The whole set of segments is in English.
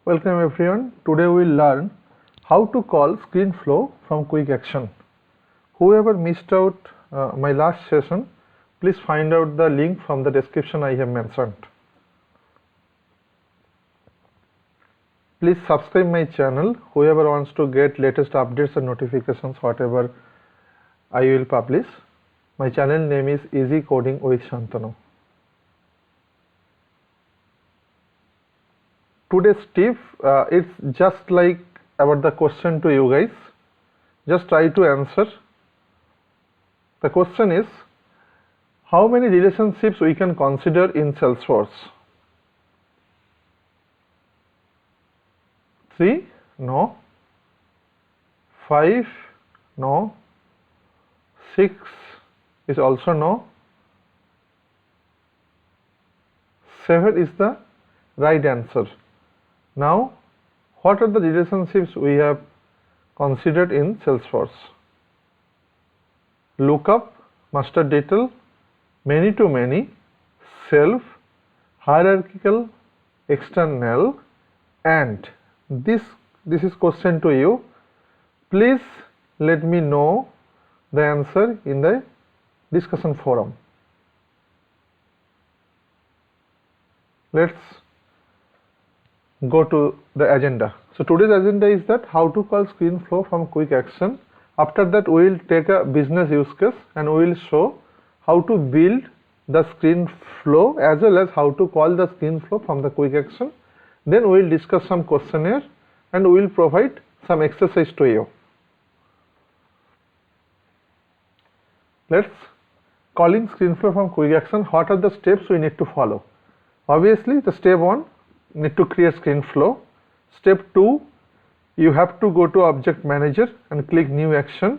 Welcome everyone. Today we will learn how to call screen flow from quick action. Whoever missed out my last session, please find out the link from the description I have mentioned. Please subscribe my channel. Whoever wants to get latest updates and notifications whatever I will publish. My channel name is Easy Coding with Shantanu. Today's tip, it's just like about the question to you guys. Just try to answer. The question is, how many relationships we can consider in Salesforce? 3? No. 5? No. 6 is also no. 7 is the right answer. Now, what are the relationships we have considered in Salesforce? Lookup, master detail, many to many, self, hierarchical, external, and this is question to you. Please let me know the answer in the discussion forum. Let's go to the agenda. So today's agenda is that how to call screen flow from quick action. After that we will take a business use case and we will show how to build the screen flow as well as how to call the screen flow from the quick action. Then we will discuss some questionnaire and we will provide some exercise to you. Let's calling screen flow from quick action. What are the steps we need to follow? Obviously the step 1, need to create screen flow. Step 2, you have to go to object manager and click new action.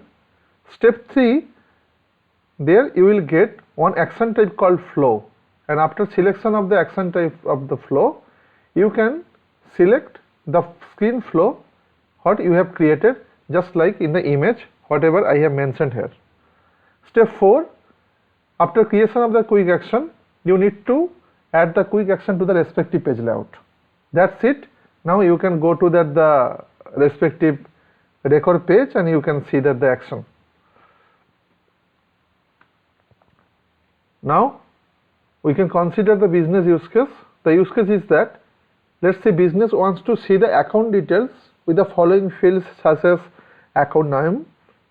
Step 3, there you will get one action type called flow, and after selection of the action type of the flow, you can select the screen flow what you have created, just like in the image whatever I have mentioned here. Step 4, after creation of the quick action, you need to add the quick action to the respective page layout. That's it. Now you can go to the respective record page and you can see that the action. Now we can consider the business use case. The use case is that, let's say business wants to see the account details with the following fields such as account name,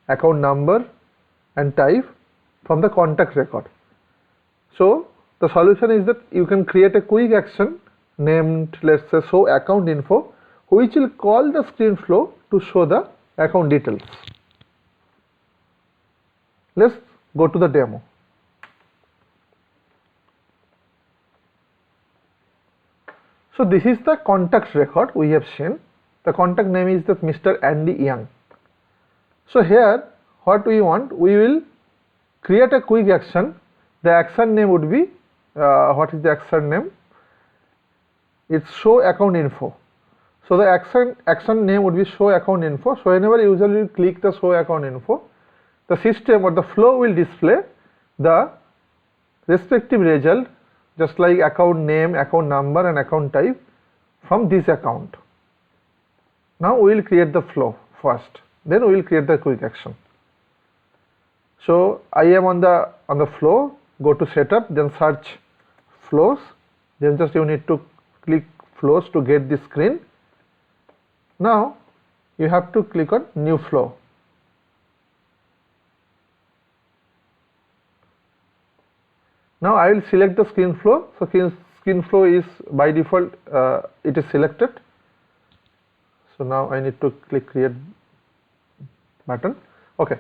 account number and type from the contact record. So the solution is that you can create a quick action named, let's say, show account info, which will call the screen flow to show the account details. Let's go to the demo. So this is the contact record we have seen. The contact name is that Mr. Andy Young. So here what we want, we will create a quick action. The action name would be, what is the action name? It's show account info. So the action name would be show account info. So whenever user will click the show account info, the system or the flow will display the respective result, just like account name, account number and account type from this account. Now we will create the flow first, then we will create the quick action. So I am on the flow, go to setup, then search flows, then just you need to click flows to get this screen. Now you have to click on new flow. Now I will select the screen flow. So screen flow is by default it is selected. So now I need to click create button. Okay.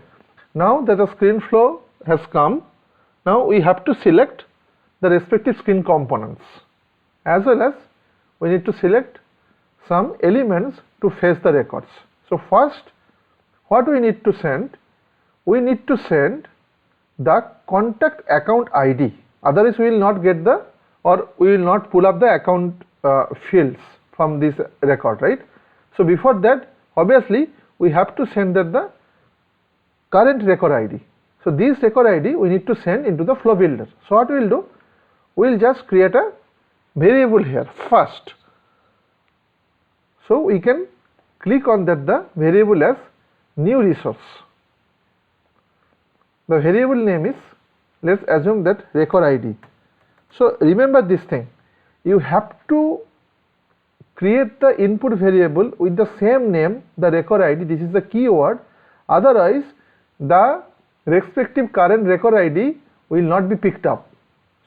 Now that the screen flow has come, now we have to select the respective screen components, as well as we need to select some elements to fetch the records. So first, what we need to send? We need to send the contact account ID. Otherwise, we will not get the, or we will not pull up the account fields from this record, right? So before that, obviously, we have to send the current record ID. So this record ID we need to send into the flow builder. So what we will do? We will just create a variable here first. So we can click on that the variable as new resource. The variable name is, let us assume that record ID. So remember this thing, you have to create the input variable with the same name, the record ID, this is the keyword, otherwise the respective current record ID will not be picked up.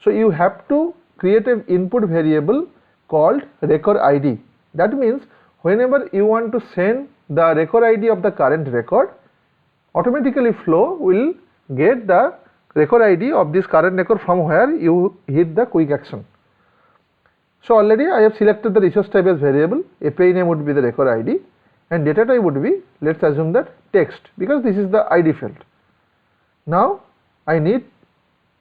So you have to create an input variable called record ID. That means whenever you want to send the record ID of the current record, automatically flow will get the record ID of this current record from where you hit the quick action. So already I have selected the resource type as variable, API name would be the record ID and data type would be, let us assume that text, because this is the ID field. Now I need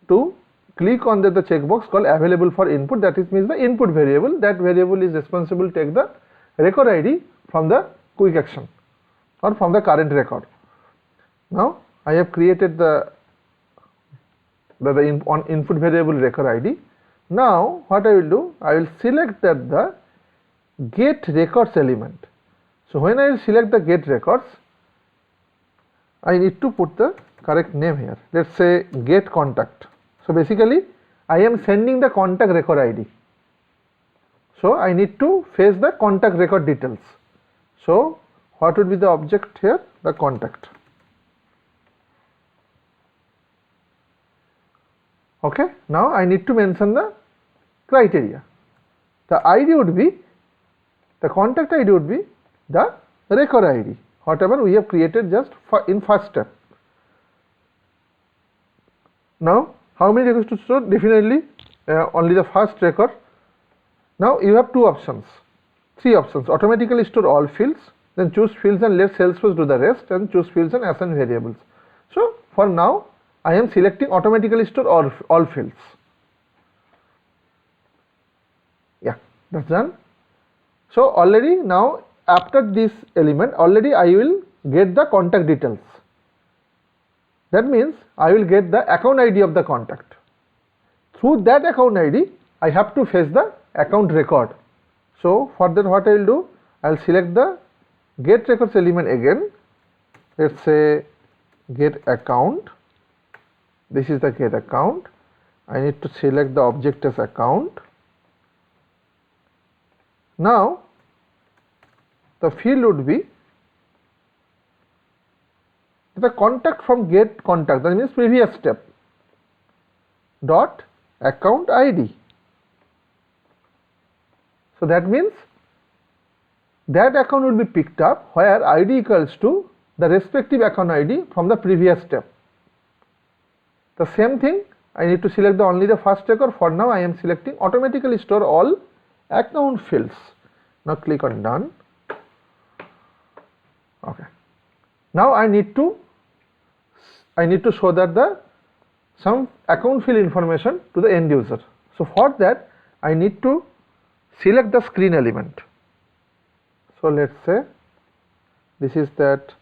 to click on the checkbox called available for input, that is means the input variable, that variable is responsible to take the record ID from the quick action or from the current record. Now I have created the input variable record ID. Now what I will do, I will select that the get records element. So when I will select the get records, I need to put the correct name here. Let us say get contact. So basically I am sending the contact record ID. So I need to fetch the contact record details. So what would be the object here? The contact. Okay. Now I need to mention the criteria. The ID would be, the contact ID would be the record ID, whatever we have created just in first step. Now how many records to store? Definitely only the first record. Now you have three options, automatically store all fields, then choose fields and let Salesforce do the rest, and choose fields and assign variables. So for now I am selecting automatically store all fields. Yeah, that's done. So already now after this element already I will get the contact details. That means I will get the account ID of the contact. Through that account ID I have to fetch the account record. So for that what I will do, I will select the get records element again. Let us say get account. This is the get account. I need to select the object as account. Now the field would be the contact from get contact, that means previous step, dot account ID. So that means that account will be picked up where ID equals to the respective account ID from the previous step. The same thing I need to select only the first record. For now I am selecting automatically store all account fields. Now click on done. Okay. Now I need to show that some account field information to the end user. So for that I need to select the screen element. So let us say this is that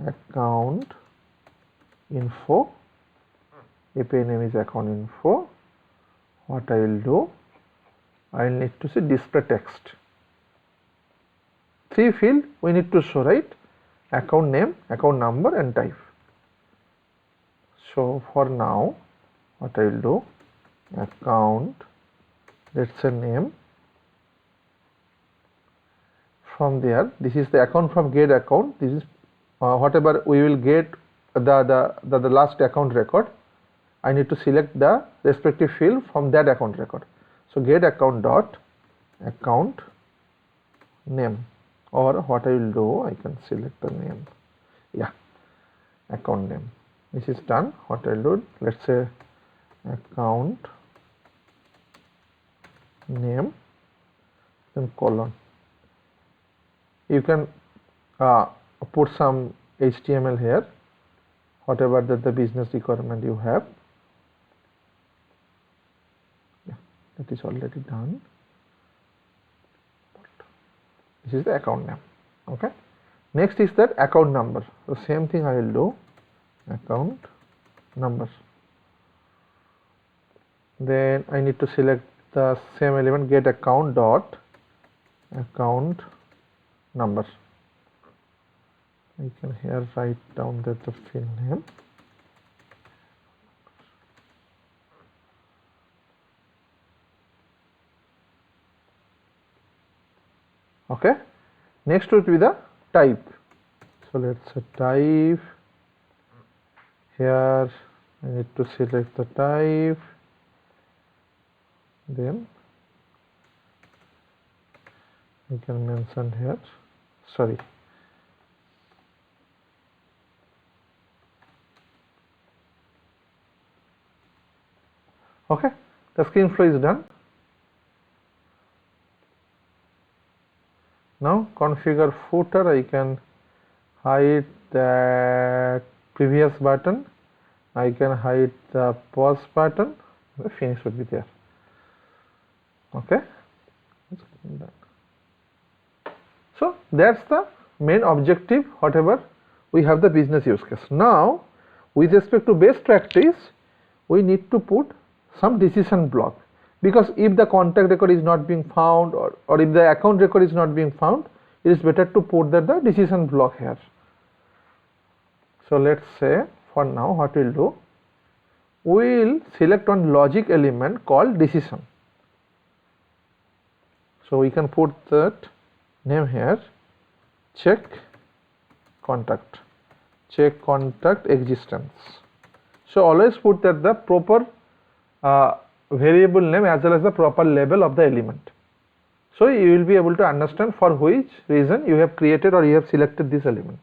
account info, API name is account info. What I will do, I will need to say display text. Three field we need to show, right? Account name, account number and type. So for now what I will do, account, let us say name. From there, this is the account from get account. This is whatever we will get the last account record. I need to select the respective field from that account record. So get account dot account name, or what I will do, I can select the name. Yeah, account name. This is done. What I will do, let us say account name, then colon. You can put some HTML here, whatever the business requirement you have. Yeah, that is already done. This is the account name. Okay. Next is that account number. So same thing I will do, account number. Then I need to select the same element, get account dot account number. I can here write down that the field name. Okay. Next would be the type. So let's say type. Here I need to select the type. Then we can mention here. Sorry. Okay, the screen flow is done. Now configure footer. I can hide that previous button. I can hide the pause button. The finish would be there. Okay. So that's the main objective, whatever we have the business use case. Now with respect to best practice, we need to put some decision block, because if the contact record is not being found, or if the account record is not being found, it is better to put the decision block here. So let's say for now what we'll do, we'll select one logic element called decision. So we can put that name here, check contact existence. So always put that the proper variable name as well as the proper label of the element. So you will be able to understand for which reason you have created or you have selected this element.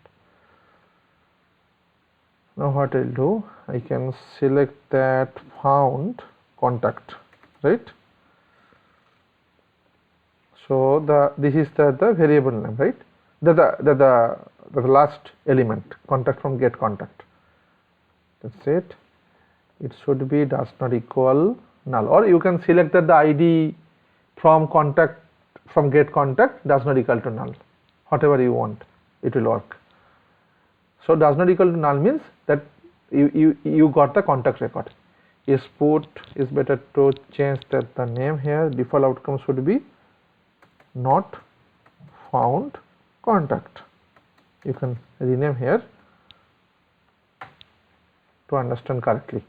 Now what I will do, I can select that found contact, right? So this is the variable name, right? The last element, contact from get contact. That's it. It should be does not equal null, or you can select that the ID from contact from get contact does not equal to null. Whatever you want, it will work. So does not equal to null means that you got the contact record. Is better to change that the name here. Default outcome should be not found contact. You can rename here to understand correctly.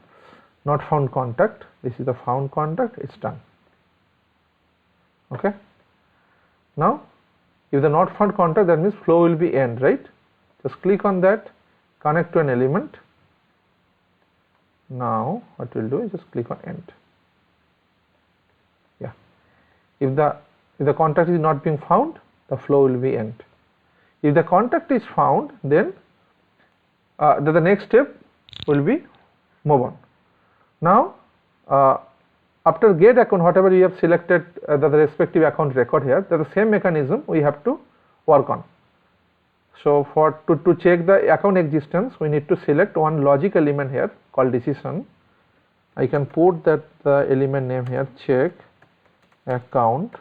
Not found contact, this is the found contact, it's done. Okay. Now if the not found contact, that means flow will be end, right? Just click on that, connect to an element. Now what we'll do is just click on end. Yeah. If the contact is not being found, the flow will be end. If the contact is found, then the next step will be move on. Now after get account, whatever you have selected the respective account record here, the same mechanism we have to work on. So to check the account existence, we need to select one logic element here called decision. I can put that the element name here, check account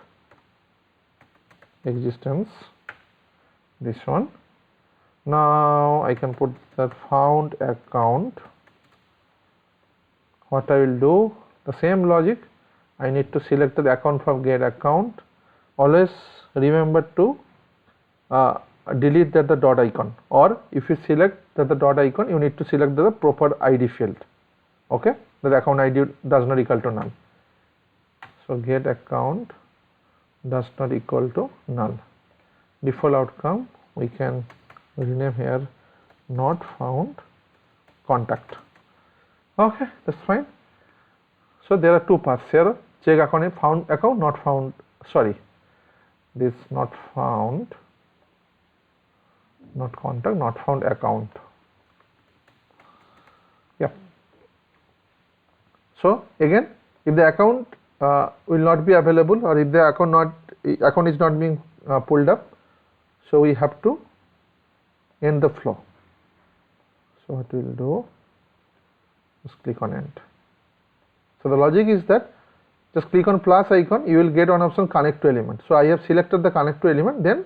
existence, this one. Now I can put that found account. What I will do, the same logic, I need to select the account from get account. Always remember to delete that the dot icon, or if you select that the dot icon, you need to select the proper ID field. Okay, the account ID does not equal to null. So get account does not equal to null. Default outcome we can rename here not found contact. Okay, that's fine. So there are two paths here, check account, found account, not found, sorry, this not found, not contact, not found account. Yeah. So again, if the account will not be available, or if the account is not being pulled up, so we have to end the flow. So what we will do, just click on end. So the logic is that just click on plus icon, you will get one option connect to element. So I have selected the connect to element, then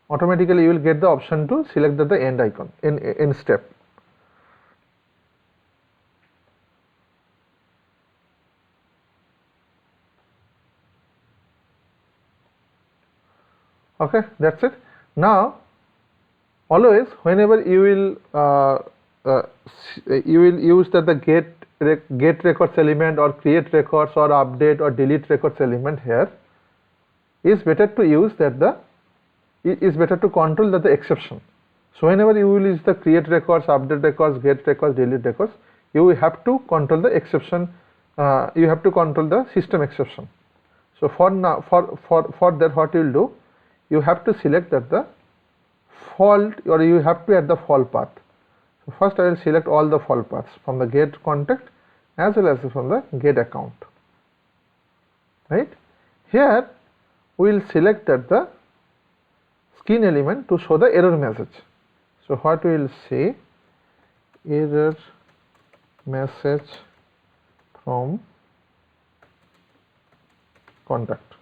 automatically you will get the option to select the end icon in step. Okay, that's it. Now always whenever you will use the get records element or create records or update or delete records element here, is better to use it is better to control the exception. So whenever you will use the create records, update records, get records, delete records, you will have to control the exception. You have to control the system exception. So for that, what you will do, you have to select that the fault, or you have to add the fault path. So first I will select all the fault paths from the get contact as well as from the get account. Right here we will select that the screen element to show the error message. So what we will say, error message from contact.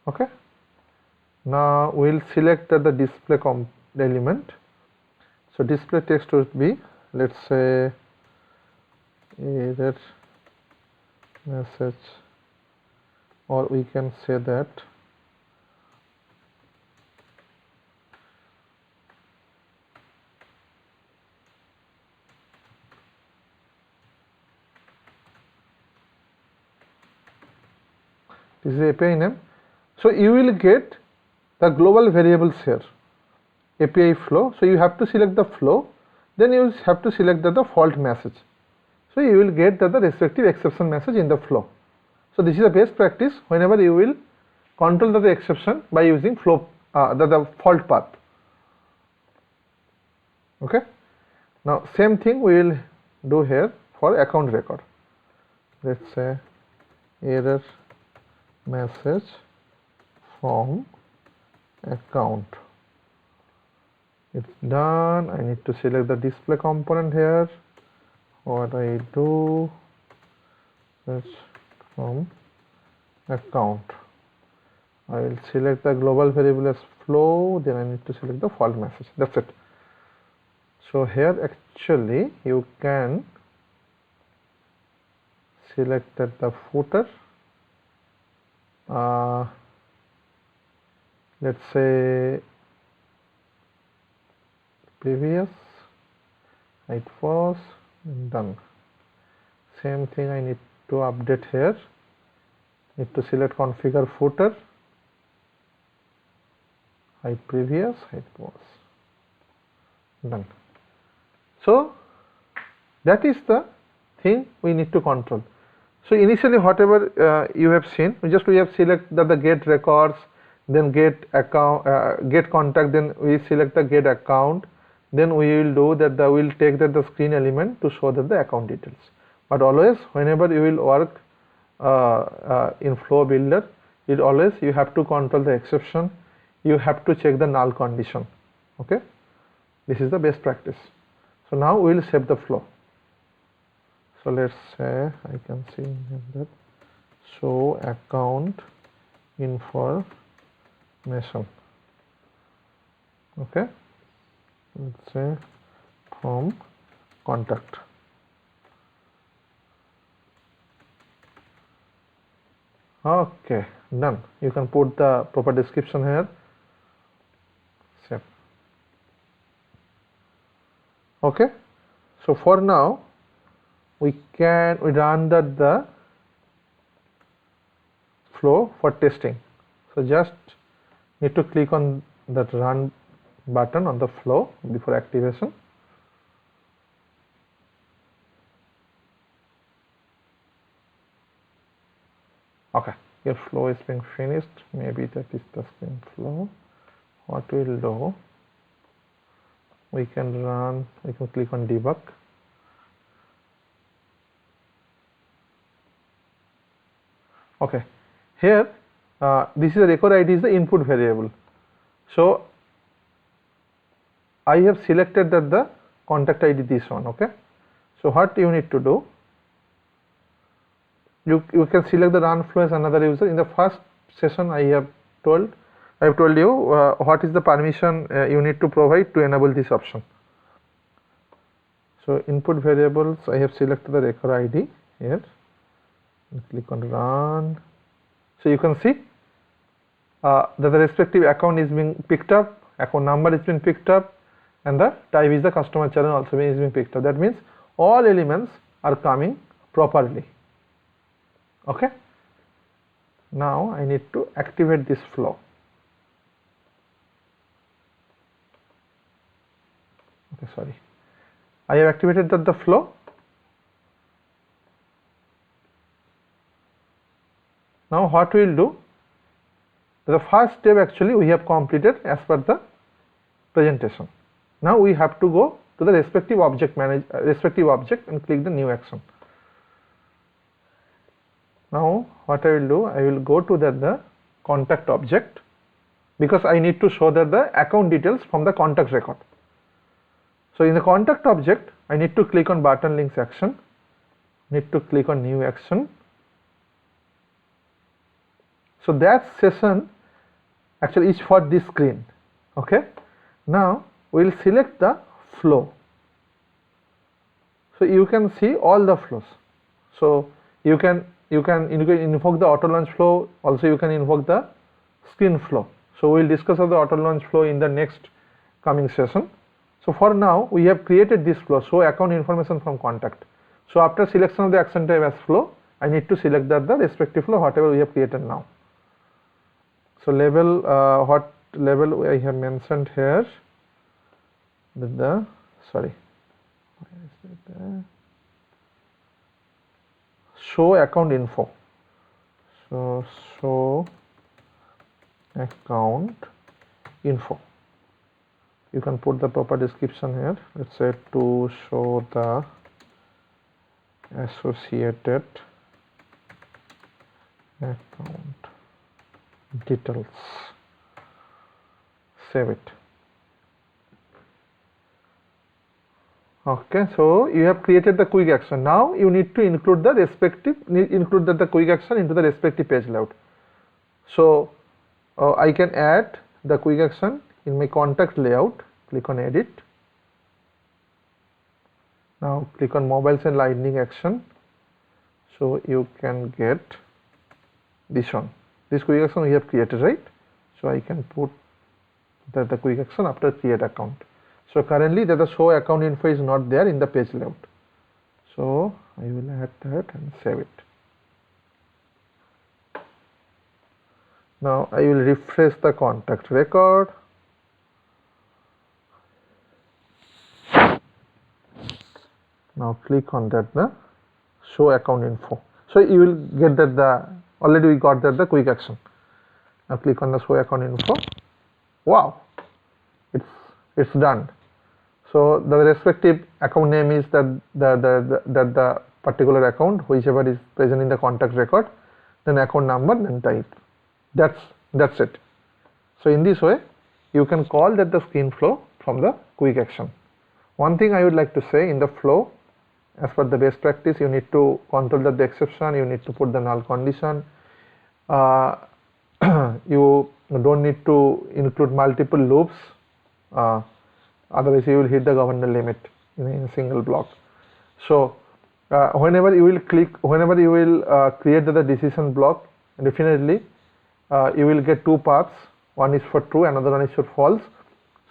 Okay. Now we will select the display element. So display text would be, let's say, error message, or we can say that this is API name. So you will get the global variables here, API flow. So you have to select the flow, then you have to select the fault message. So you will get the respective exception message in the flow. So this is the best practice whenever you will control the exception by using flow, the fault path. Okay. Now same thing we will do here for account record. Let's say error message from account. It's done. I need to select the display component here. What I do, that's from account. I will select the global variable as flow, then I need to select the fault message. That's it. So here actually you can select that the footer, let's say previous, it was done. Same thing I need to update here. Need to select configure footer, hide previous, hide was, done. So that is the thing we need to control. So initially whatever you have seen, we have select the get records, then get account, get contact, then we select the get account, then we will do that we will take the screen element to show the account details. But always whenever you will work in flow builder, it always you have to control the exception, you have to check the null condition. Okay, this is the best practice. So now we will save the flow. So let's say I can see that show account information. Okay, let's say from contact. Okay, done. You can put the proper description here. Save. Okay, so for now we run the flow for testing. So just need to click on that run button on the flow before activation. Okay, your flow is being finished. Maybe that is the screen flow. What we'll do, we can click on debug. Okay, here this is the record ID is the input variable. So I have selected that the contact ID this one. Okay, so what you need to do, you can select the run flow as another user. In the first session I have told you what is the permission you need to provide to enable this option. So input variables, I have selected the record ID here. Click on run. So you can see that the respective account is being picked up, account number is being picked up, and the type is the customer channel also is being picked up. That means all elements are coming properly. Okay. Now I need to activate this flow. Okay, sorry. I have activated the flow. Now what we will do, the first step actually we have completed as per the presentation. Now we have to go to the respective object and click the new action. Now what I will do, I will go to the contact object, because I need to show that the account details from the contact record. So in the contact object, I need to click on button links action, need to click on new action. So that session actually is for this screen. Okay. Now we will select the flow. So you can see all the flows. So you can invoke the auto launch flow. Also you can invoke the screen flow. So we will discuss of the auto launch flow in the next coming session. So for now we have created this flow, show account information from contact. So after selection of the action type as flow, I need to select the respective flow whatever we have created now. So label, what label I have mentioned here, show account info. So show account info. You can put the proper description here. Let's say to show the associated account details. Save it. Okay, so you have created the quick action. Now you need to include the quick action into the respective page layout. So I can add the quick action in my contact layout. Click on edit. Now click on mobiles and lightning action. So you can get this one. This quick action we have created, right? So I can put the quick action after create account. So currently the show account info is not there in the page layout. So I will add that and save it. Now I will refresh the contact record. Now click on that the show account info. So you will get that already we got that the quick action. Now click on the show account info. Wow, it's done. So the respective account name is the particular account whichever is present in the contact record, then account number, then type. That's it. So in this way you can call that the screen flow from the quick action. One thing I would like to say, in the flow, as per the best practice, you need to control the exception, you need to put the null condition, you don't need to include multiple loops, otherwise you will hit the governor limit in a single block. So whenever you will create the decision block, definitely you will get two paths, one is for true, another one is for false.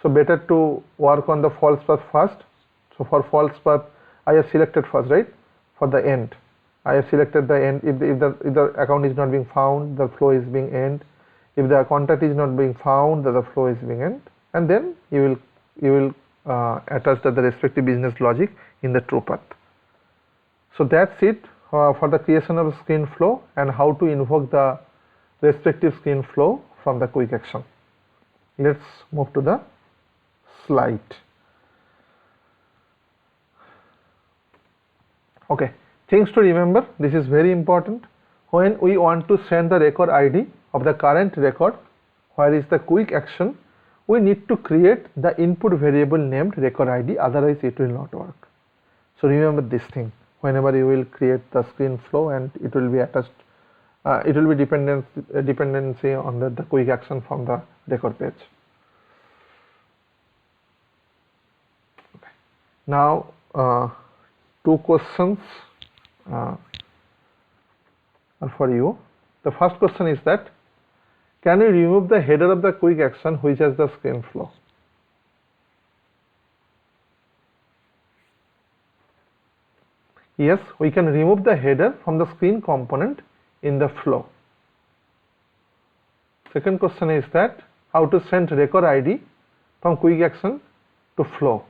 So better to work on the false path first. So for false path I have selected first, right? For the end I have selected the end. If the account is not being found, the flow is being end. If the contact is not being found, the flow is being end. And then you will attach the respective business logic in the true path. So that's it for the creation of a screen flow and how to invoke the respective screen flow from the quick action. Let's move to the slide. Okay, things to remember, this is very important. When we want to send the record ID of the current record where is the quick action, we need to create the input variable named record ID, otherwise it will not work. So remember this thing whenever you will create the screen flow, and it will be attached, it will be dependency on the quick action from the record page. Okay. Now two questions are for you. The first question is that can we remove the header of the quick action which has the screen flow? Yes, we can remove the header from the screen component in the flow. Second question is that how to send record ID from quick action to flow.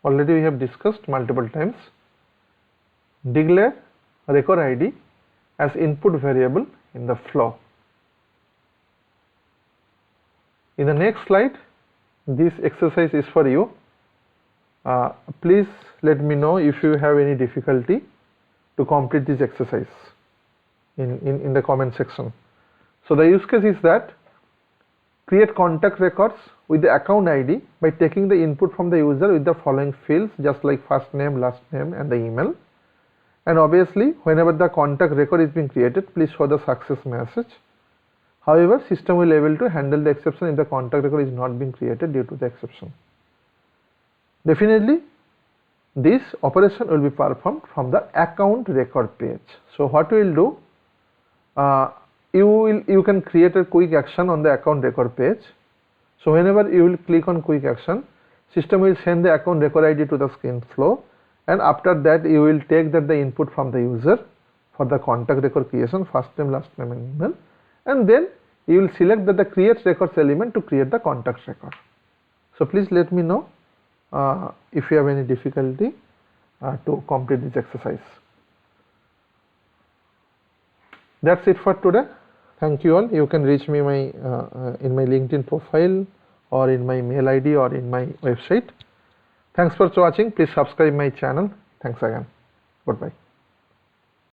Already we have discussed multiple times. Declare record ID as input variable in the flow. In the next slide, this exercise is for you. Please let me know if you have any difficulty to complete this exercise in the comment section. So the use case is that create contact records with the account ID by taking the input from the user with the following fields, just like first name, last name and the email. And obviously whenever the contact record is being created, please show the success message. However, system will able to handle the exception if the contact record is not being created due to the exception. Definitely this operation will be performed from the account record page. So what we will do, you can create a quick action on the account record page. So whenever you will click on quick action, system will send the account record ID to the screen flow, and after that you will take the input from the user for the contact record creation, first name, last name and email, and then you will select the create records element to create the contact record. So please let me know if you have any difficulty to complete this exercise. That's it for today. Thank you all. You can reach me in my LinkedIn profile or in my mail ID or in my website. Thanks for watching. Please subscribe my channel. Thanks again. Goodbye.